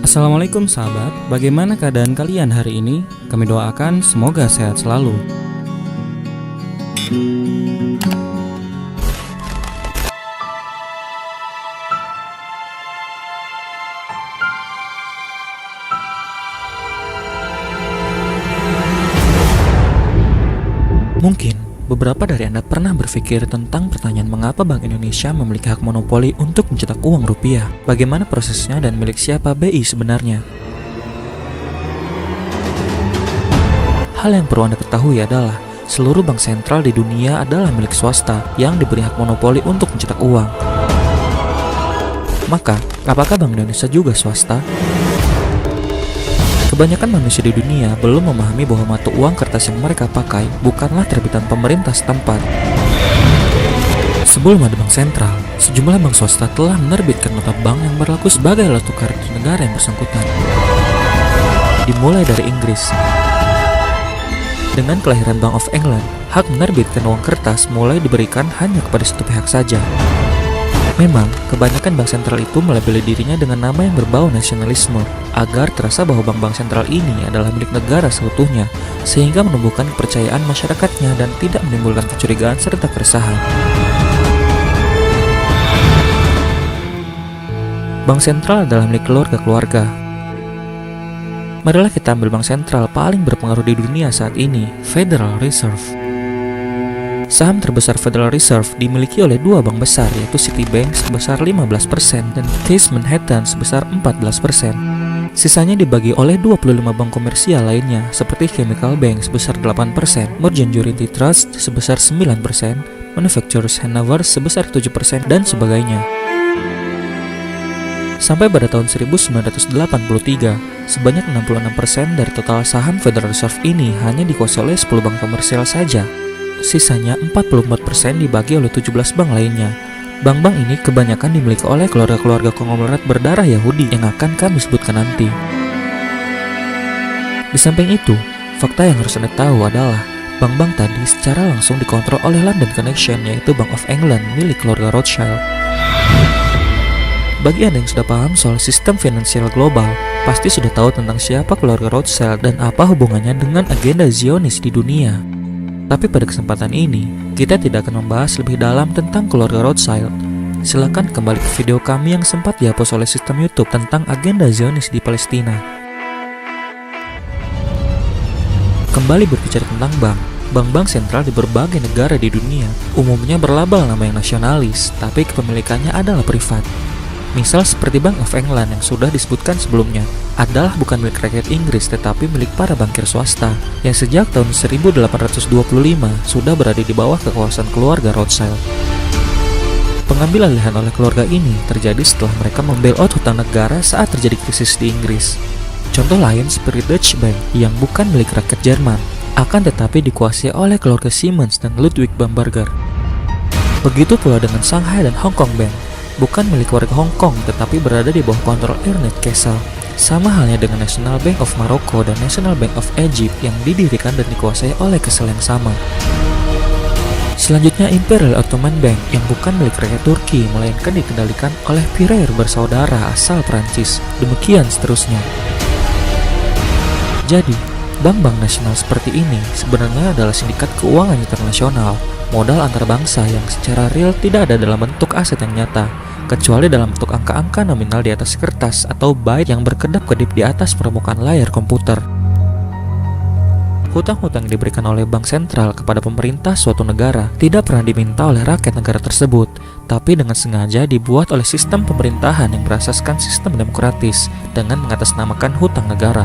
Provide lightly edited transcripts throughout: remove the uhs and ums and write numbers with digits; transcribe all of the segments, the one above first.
Assalamualaikum sahabat, bagaimana keadaan kalian hari ini? Kami doakan semoga sehat selalu. Mungkin beberapa dari Anda pernah berpikir tentang pertanyaan mengapa Bank Indonesia memiliki hak monopoli untuk mencetak uang rupiah. Bagaimana prosesnya dan milik siapa BI sebenarnya? Hal yang perlu Anda ketahui adalah seluruh bank sentral di dunia adalah milik swasta yang diberi hak monopoli untuk mencetak uang. Maka, apakah Bank Indonesia juga swasta? Kebanyakan manusia di dunia belum memahami bahwa mata uang kertas yang mereka pakai bukanlah terbitan pemerintah setempat. Sebelum ada bank sentral, sejumlah bank swasta telah menerbitkan nota bank yang berlaku sebagai alat tukar di negara yang bersangkutan. Dimulai dari Inggris. Dengan kelahiran Bank of England, hak menerbitkan uang kertas mulai diberikan hanya kepada satu pihak saja. Memang, kebanyakan bank sentral itu melabeli dirinya dengan nama yang berbau nasionalisme, agar terasa bahwa bank-bank sentral ini adalah milik negara seutuhnya, sehingga menumbuhkan kepercayaan masyarakatnya dan tidak menimbulkan kecurigaan serta keresahan. Bank sentral adalah milik keluarga-keluarga. Marilah kita ambil bank sentral paling berpengaruh di dunia saat ini, Federal Reserve. Saham terbesar Federal Reserve dimiliki oleh dua bank besar, yaitu Citibank sebesar 15% dan Chase Manhattan sebesar 14%. Sisanya dibagi oleh 25 bank komersial lainnya, seperti Chemical Bank sebesar 8%, Merchant Security Trust sebesar 9%, Manufacturers Hanover sebesar 7%, dan sebagainya. Sampai pada tahun 1983, sebanyak 66% dari total saham Federal Reserve ini hanya dikuasai oleh 10 bank komersial saja. Sisanya 44% dibagi oleh 17 bank lainnya. Bank-bank ini kebanyakan dimiliki oleh keluarga-keluarga konglomerat berdarah Yahudi yang akan kami sebutkan nanti. Di samping itu, fakta yang harus Anda tahu adalah bank-bank tadi secara langsung dikontrol oleh London Connection, yaitu Bank of England milik keluarga Rothschild. Bagi Anda yang sudah paham soal sistem finansial global, pasti sudah tahu tentang siapa keluarga Rothschild dan apa hubungannya dengan agenda Zionis di dunia. Tapi pada kesempatan ini, kita tidak akan membahas lebih dalam tentang keluarga Rothschild. Silakan kembali ke video kami yang sempat dihapus oleh sistem YouTube tentang agenda Zionis di Palestina. Kembali berbicara tentang bank, bank-bank sentral di berbagai negara di dunia umumnya berlabel nama yang nasionalis, tapi kepemilikannya adalah privat. Misal seperti Bank of England yang sudah disebutkan sebelumnya, adalah bukan milik rakyat Inggris tetapi milik para bankir swasta yang sejak tahun 1825 sudah berada di bawah kekuasaan keluarga Rothschild. Pengambil alihan oleh keluarga ini terjadi setelah mereka membailout hutang negara saat terjadi krisis di Inggris. Contoh lain seperti Deutsche Bank yang bukan milik rakyat Jerman, akan tetapi dikuasai oleh keluarga Siemens dan Ludwig Bamberger. Begitu pula dengan Shanghai dan Hong Kong Bank, bukan milik warga Hong Kong tetapi berada di bawah kontrol Ernest Cassel. Sama halnya dengan National Bank of Morocco dan National Bank of Egypt yang didirikan dan dikuasai oleh Cassel yang sama. Selanjutnya Imperial Ottoman Bank yang bukan milik rakyat Turki melainkan dikendalikan oleh Pirer bersaudara asal Prancis. Demikian seterusnya. Jadi, bank-bank nasional seperti ini sebenarnya adalah sindikat keuangan internasional, modal antar bangsa yang secara real tidak ada dalam bentuk aset yang nyata, kecuali dalam bentuk angka-angka nominal di atas kertas atau byte yang berkedap-kedip di atas permukaan layar komputer. Hutang-hutang yang diberikan oleh bank sentral kepada pemerintah suatu negara tidak pernah diminta oleh rakyat negara tersebut, tapi dengan sengaja dibuat oleh sistem pemerintahan yang berasaskan sistem demokratis dengan mengatasnamakan hutang negara.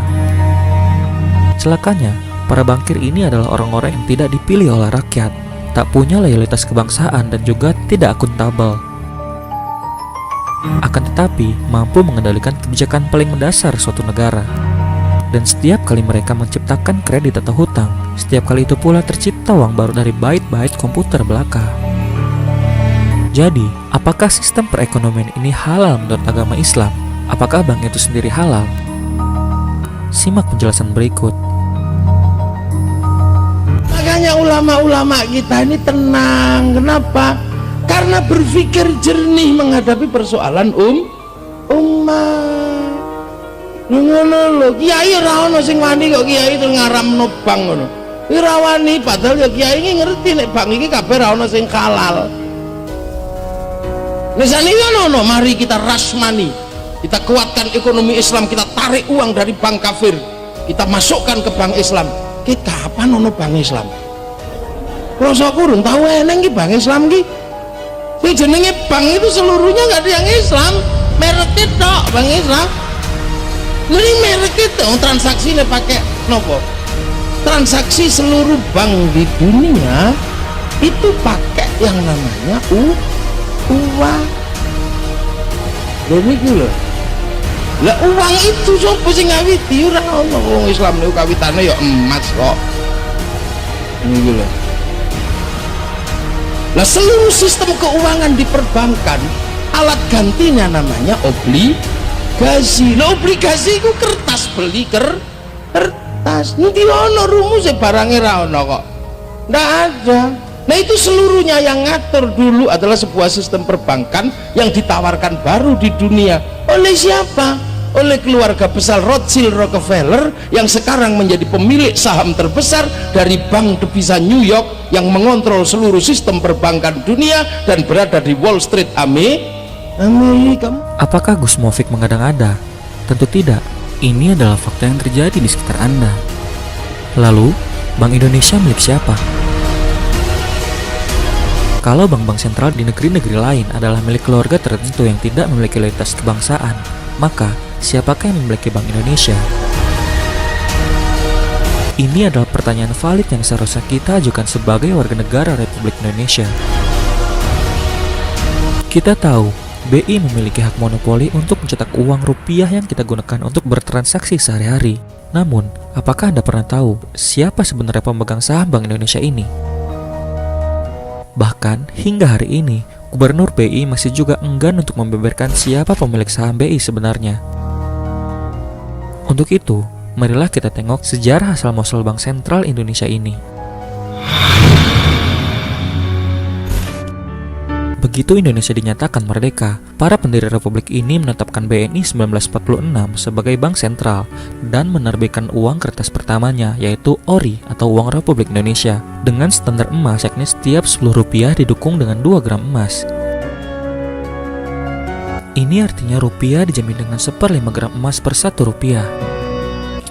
Celakanya, para bankir ini adalah orang-orang yang tidak dipilih oleh rakyat, tak punya loyalitas kebangsaan dan juga tidak akuntabel. Akan tetapi, mampu mengendalikan kebijakan paling mendasar suatu negara. Dan setiap kali mereka menciptakan kredit atau hutang, setiap kali itu pula tercipta uang baru dari byte-byte komputer belaka. Jadi, apakah sistem perekonomian ini halal menurut agama Islam? Apakah bank itu sendiri halal? Simak penjelasan berikut. Makanya ulama-ulama kita ini tenang. Kenapa? karena berpikir jernih menghadapi persoalan umat. Ngono lho, kiai ora ono sing wani kok kiai terus ngaramno bank ngono. Ora wani padahal ya kiai iki ngerti nek bank iki kabeh ora ono sing halal. Misalnya ngono, mari kita rasmani, kita kuatkan ekonomi Islam, kita tarik uang dari bank kafir, kita masukkan ke bank Islam. Kita kapan ono bank Islam? Rasa kurung tahu eneng ki bank Islam ki. Sing jenenge bank itu seluruhnya nggak ada yang Islam, mereknya tok bank Islam. Jadi merek itu transaksinya pakai nopo? Transaksi seluruh bank di dunia itu pakai yang namanya uang. Dan itu loh. Lah uang itu sopo sing ngawiti ora ono wong Islam niku kawitane ya emas kok. Niku lho. Lah seluruh sistem keuangan di perbankan alat gantinya namanya obligasi. Lah obligasi itu kertas beli kertas. Nanti ono rumusnya barangnya ra ono kok. Nggak ada. Nah itu seluruhnya yang ngatur dulu adalah sebuah sistem perbankan yang ditawarkan baru di dunia. Oleh siapa? Oleh keluarga besar Rothschild Rockefeller yang sekarang menjadi pemilik saham terbesar dari Bank Devisa New York yang mengontrol seluruh sistem perbankan dunia dan berada di Wall Street Amerika. Apakah Gus Mofik mengada-ngada? Tentu tidak. Ini adalah fakta yang terjadi di sekitar Anda. Lalu, Bank Indonesia milik siapa? Kalau bank-bank sentral di negeri-negeri lain adalah milik keluarga tertentu yang tidak memiliki loyalitas kebangsaan, maka siapakah yang memiliki Bank Indonesia? Ini adalah pertanyaan valid yang seharusnya kita ajukan sebagai warga negara Republik Indonesia. Kita tahu, BI memiliki hak monopoli untuk mencetak uang rupiah yang kita gunakan untuk bertransaksi sehari-hari. Namun, apakah Anda pernah tahu siapa sebenarnya pemegang saham Bank Indonesia ini? Bahkan, hingga hari ini, Gubernur BI masih juga enggan untuk membeberkan siapa pemilik saham BI sebenarnya. Untuk itu, marilah kita tengok sejarah asal-muasal Bank Sentral Indonesia ini. Begitu Indonesia dinyatakan merdeka, para pendiri republik ini menetapkan BNI 1946 sebagai bank sentral dan menerbitkan uang kertas pertamanya, yaitu ORI atau Uang Republik Indonesia, dengan standar emas yakni setiap 10 rupiah didukung dengan 2 gram emas. Ini artinya rupiah dijamin dengan 1/5 gram emas per 1 rupiah.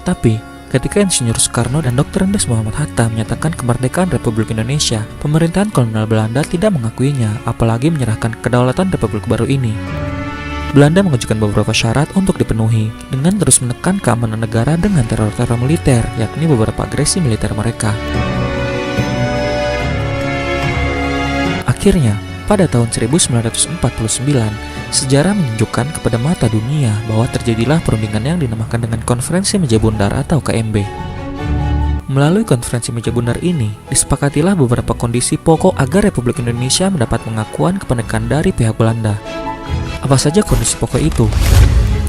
Tapi, ketika Insinyur Soekarno dan Dr. Andes Muhammad Hatta menyatakan kemerdekaan Republik Indonesia, pemerintahan kolonial Belanda tidak mengakuinya, apalagi menyerahkan kedaulatan Republik baru ini. Belanda mengajukan beberapa syarat untuk dipenuhi, dengan terus menekan keamanan negara dengan teror-teror militer, yakni beberapa agresi militer mereka. Akhirnya, pada tahun 1949, sejarah menunjukkan kepada mata dunia bahwa terjadilah perundingan yang dinamakan dengan Konferensi Meja Bundar atau KMB. Melalui Konferensi Meja Bundar ini, disepakatilah beberapa kondisi pokok agar Republik Indonesia mendapat pengakuan kemerdekaan dari pihak Belanda. Apa saja kondisi pokok itu?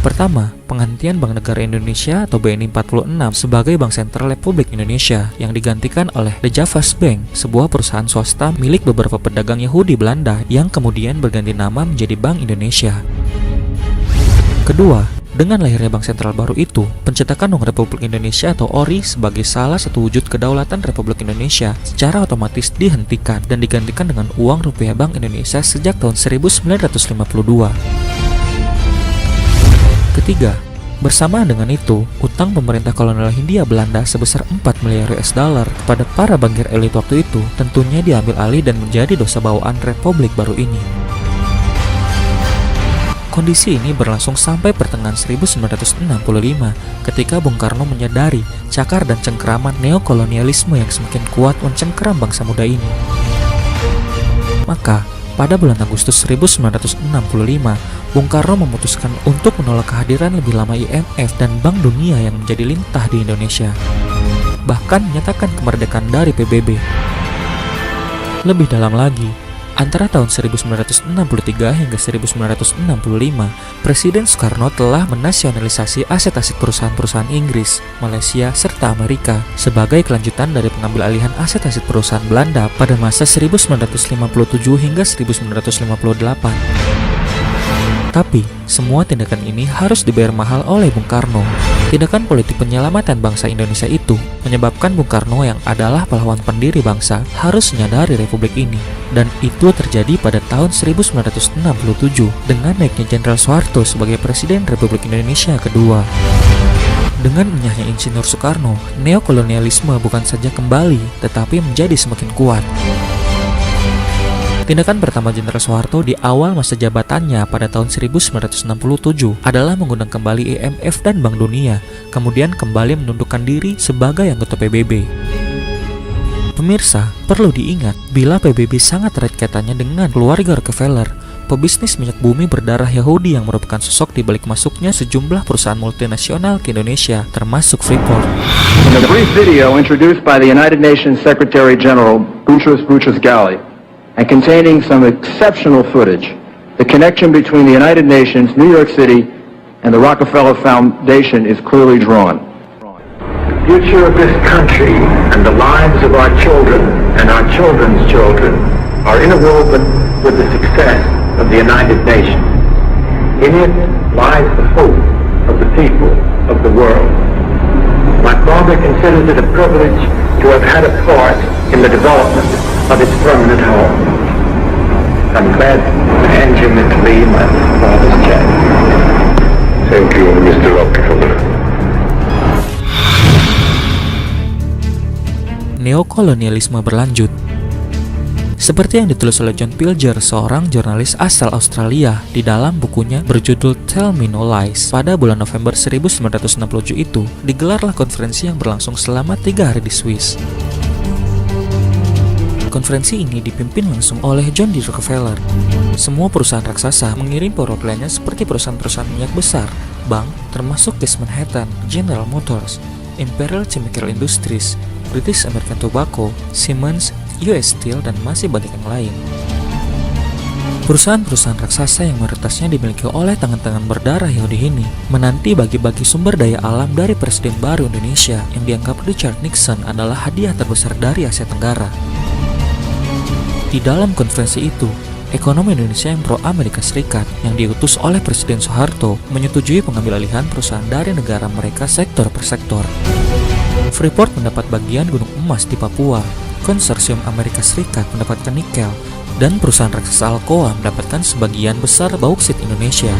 Pertama, penghentian Bank Negara Indonesia atau BNI 46 sebagai Bank Sentral Republik Indonesia yang digantikan oleh The Javas Bank, sebuah perusahaan swasta milik beberapa pedagang Yahudi Belanda yang kemudian berganti nama menjadi Bank Indonesia. Kedua, dengan lahirnya Bank Sentral baru itu, pencetakan Uang Republik Indonesia atau ORI sebagai salah satu wujud kedaulatan Republik Indonesia secara otomatis dihentikan dan digantikan dengan uang rupiah Bank Indonesia sejak tahun 1952. Ketiga, bersamaan dengan itu, utang pemerintah kolonial Hindia Belanda sebesar 4 miliar US dollar kepada para bankir elit waktu itu tentunya diambil alih dan menjadi dosa bawaan Republik baru ini. Kondisi ini berlangsung sampai pertengahan 1965 ketika Bung Karno menyadari cakar dan cengkeraman neokolonialisme yang semakin kuat mencengkeram bangsa muda ini. Maka, pada bulan Agustus 1965, Bung Karno memutuskan untuk menolak kehadiran lebih lama IMF dan Bank Dunia yang menjadi lintah di Indonesia. Bahkan menyatakan kemerdekaan dari PBB. Lebih dalam lagi, Antara tahun 1963 hingga 1965, Presiden Soekarno telah menasionalisasi aset-aset perusahaan-perusahaan Inggris, Malaysia, serta Amerika sebagai kelanjutan dari pengambil alihan aset-aset perusahaan Belanda pada masa 1957 hingga 1958. Tapi, semua tindakan ini harus dibayar mahal oleh Bung Karno. Tindakan politik penyelamatan bangsa Indonesia itu menyebabkan Bung Karno yang adalah pahlawan pendiri bangsa harus menyadari republik ini. Dan itu terjadi pada tahun 1967 dengan naiknya Jenderal Soeharto sebagai Presiden Republik Indonesia kedua. Dengan menyahnya Insinyur Soekarno, neokolonialisme bukan saja kembali, tetapi menjadi semakin kuat. Tindakan pertama Jenderal Soeharto di awal masa jabatannya pada tahun 1967 adalah mengundang kembali IMF dan Bank Dunia, kemudian kembali menundukkan diri sebagai anggota PBB. Pemirsa, perlu diingat, bila PBB sangat erat kaitannya dengan keluarga Rockefeller, pebisnis minyak bumi berdarah Yahudi yang merupakan sosok di balik masuknya sejumlah perusahaan multinasional ke Indonesia, termasuk Freeport. In a brief video introduced by the United Nations Secretary General Boutros Boutros-Ghali, and containing some exceptional footage, the connection between the United Nations, New York City, and the Rockefeller Foundation is clearly drawn. The future of this country and the lives of our children and our children's children are interwoven with the success of the United Nations. In it lies the hope of the people of the world. My father considers it a privilege to have had a part in the development of its permanent home. I'm glad to hand you, Mr. Lee, my father's check. Thank you, Mr. Rockefeller. Neokolonialisme berlanjut. Seperti yang ditulis oleh John Pilger, seorang jurnalis asal Australia, di dalam bukunya berjudul Tell Me No Lies. Pada bulan November 1967 itu, digelarlah konferensi yang berlangsung selama 3 hari di Swiss. Konferensi ini dipimpin langsung oleh John D. Rockefeller. Semua perusahaan raksasa mengirim perwakilannya seperti perusahaan-perusahaan minyak besar, bank, termasuk Gas Manhattan, General Motors, Imperial Chemical Industries, British American Tobacco, Siemens, US Steel, dan masih banyak yang lain. Perusahaan-perusahaan raksasa yang mayoritasnya dimiliki oleh tangan-tangan berdarah Yahudi ini menanti bagi-bagi sumber daya alam dari Presiden baru Indonesia yang dianggap Richard Nixon adalah hadiah terbesar dari Asia Tenggara. Di dalam konferensi itu, ekonomi Indonesia yang pro-Amerika Serikat yang diutus oleh Presiden Soeharto menyetujui pengambil alihan perusahaan dari negara mereka sektor per sektor. Freeport mendapat bagian gunung emas di Papua, Konsorsium Amerika Serikat mendapatkan nikel, dan perusahaan raksasa Alcoa mendapatkan sebagian besar bauksit Indonesia.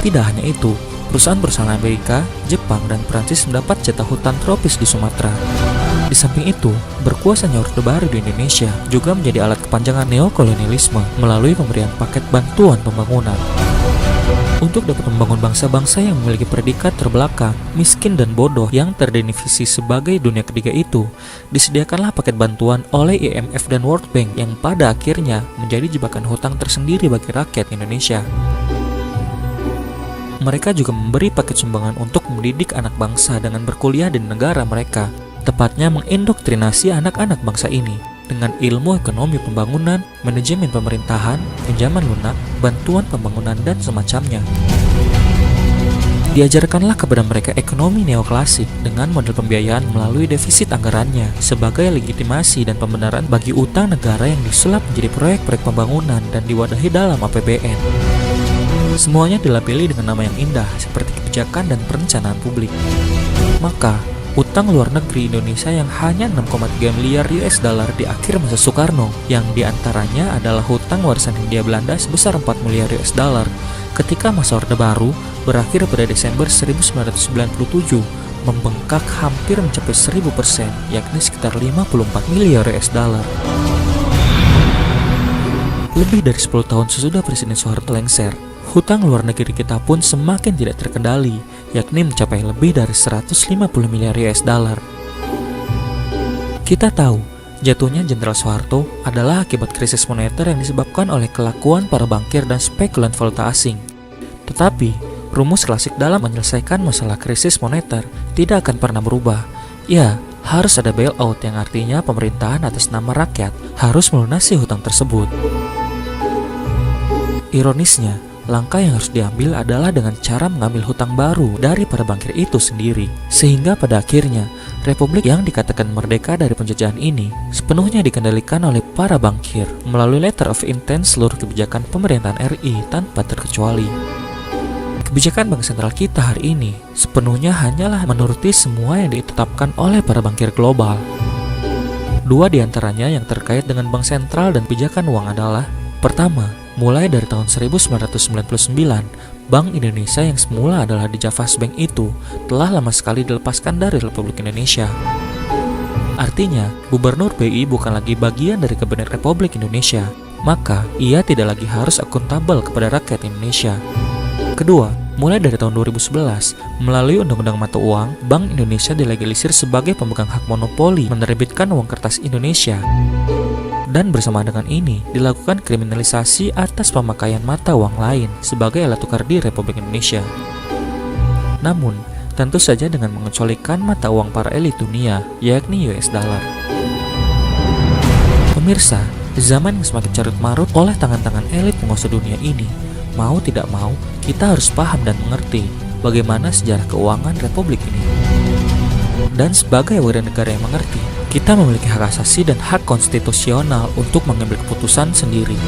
Tidak hanya itu, perusahaan-perusahaan Amerika, Jepang, dan Prancis mendapat jatah hutan tropis di Sumatera. Di samping itu, berkuasanya Orde Baru di Indonesia juga menjadi alat kepanjangan neokolonialisme melalui pemberian paket bantuan pembangunan. Untuk dapat membangun bangsa-bangsa yang memiliki predikat terbelakang, miskin dan bodoh yang terdefinisi sebagai dunia ketiga itu, disediakanlah paket bantuan oleh IMF dan World Bank yang pada akhirnya menjadi jebakan hutang tersendiri bagi rakyat Indonesia. Mereka juga memberi paket sumbangan untuk mendidik anak bangsa dengan berkuliah di negara mereka, tepatnya mengindoktrinasi anak-anak bangsa ini dengan ilmu ekonomi pembangunan, manajemen pemerintahan, pinjaman lunak, bantuan pembangunan, dan semacamnya. Diajarkanlah kepada mereka ekonomi neoklasik dengan model pembiayaan melalui defisit anggarannya sebagai legitimasi dan pembenaran bagi utang negara yang disulap menjadi proyek-proyek pembangunan dan diwadahi dalam APBN. Semuanya dilabeli dengan nama yang indah seperti kebijakan dan perencanaan publik. Maka, utang luar negeri Indonesia yang hanya 6,3 miliar US dollar di akhir masa Soekarno, yang diantaranya adalah hutang warisan Hindia Belanda sebesar 4 miliar US dollar, ketika masa Orde Baru berakhir pada Desember 1997, membengkak hampir mencapai 1000%, yakni sekitar 54 miliar US dollar. Lebih dari 10 tahun sesudah Presiden Soeharto lengser, hutang luar negeri kita pun semakin tidak terkendali, yakni mencapai lebih dari 150 miliar US dollar. Kita tahu, jatuhnya Jenderal Soeharto adalah akibat krisis moneter yang disebabkan oleh kelakuan para bankir dan spekulan valuta asing. Tetapi, rumus klasik dalam menyelesaikan masalah krisis moneter tidak akan pernah berubah. Ya, harus ada bailout yang artinya pemerintahan atas nama rakyat harus melunasi hutang tersebut. Ironisnya, langkah yang harus diambil adalah dengan cara mengambil hutang baru dari para bankir itu sendiri. Sehingga pada akhirnya, republik yang dikatakan merdeka dari penjajahan ini sepenuhnya dikendalikan oleh para bankir melalui letter of intent seluruh kebijakan pemerintahan RI tanpa terkecuali. Kebijakan bank sentral kita hari ini sepenuhnya hanyalah menuruti semua yang ditetapkan oleh para bankir global. Dua diantaranya yang terkait dengan bank sentral dan kebijakan uang adalah: pertama, mulai dari tahun 1999, Bank Indonesia yang semula adalah Dijavas Bank itu telah lama sekali dilepaskan dari Republik Indonesia. Artinya, Gubernur BI bukan lagi bagian dari Kabinet Republik Indonesia, maka ia tidak lagi harus akuntabel kepada rakyat Indonesia. Kedua, mulai dari tahun 2011, melalui Undang-Undang Mata Uang, Bank Indonesia dilegalisir sebagai pemegang hak monopoli menerbitkan uang kertas Indonesia. Dan bersama dengan ini, dilakukan kriminalisasi atas pemakaian mata uang lain sebagai alat tukar di Republik Indonesia. Namun, tentu saja dengan mengecualikan mata uang para elit dunia, yakni US dollar. Pemirsa, di zaman yang semakin carut-marut oleh tangan-tangan elit penguasa dunia ini, mau tidak mau, kita harus paham dan mengerti bagaimana sejarah keuangan Republik ini. Dan sebagai warga negara yang mengerti, kita memiliki hak asasi dan hak konstitusional untuk mengambil keputusan sendiri.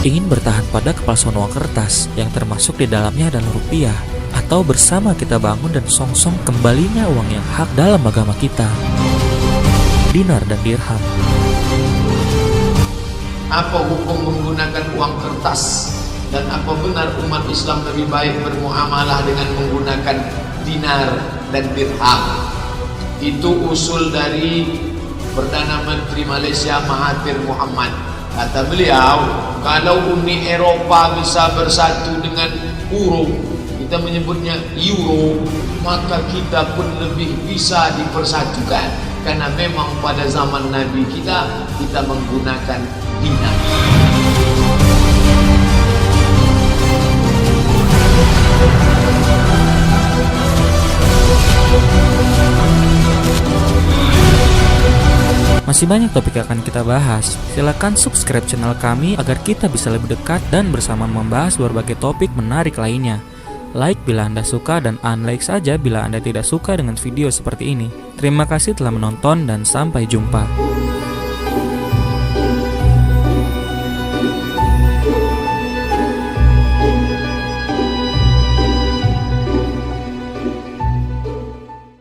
Ingin bertahan pada kepalsuan uang kertas yang termasuk di dalamnya adalah rupiah, atau bersama kita bangun dan songsong kembalinya uang yang hak dalam agama kita, dinar dan dirham. Apa hukum menggunakan uang kertas? Dan apa benar umat Islam lebih baik bermuamalah dengan menggunakan dinar dan dirham? Itu usul dari Perdana Menteri Malaysia Mahathir Mohamad. Kata beliau, kalau Uni Eropa bisa bersatu dengan euro, kita menyebutnya euro, maka kita pun lebih bisa dipersatukan. Karena memang pada zaman Nabi kita menggunakan dinar. Masih banyak topik yang akan kita bahas. Silakan subscribe channel kami agar kita bisa lebih dekat dan bersama membahas berbagai topik menarik lainnya. Like bila Anda suka dan unlike saja bila Anda tidak suka dengan video seperti ini. Terima kasih telah menonton dan sampai jumpa.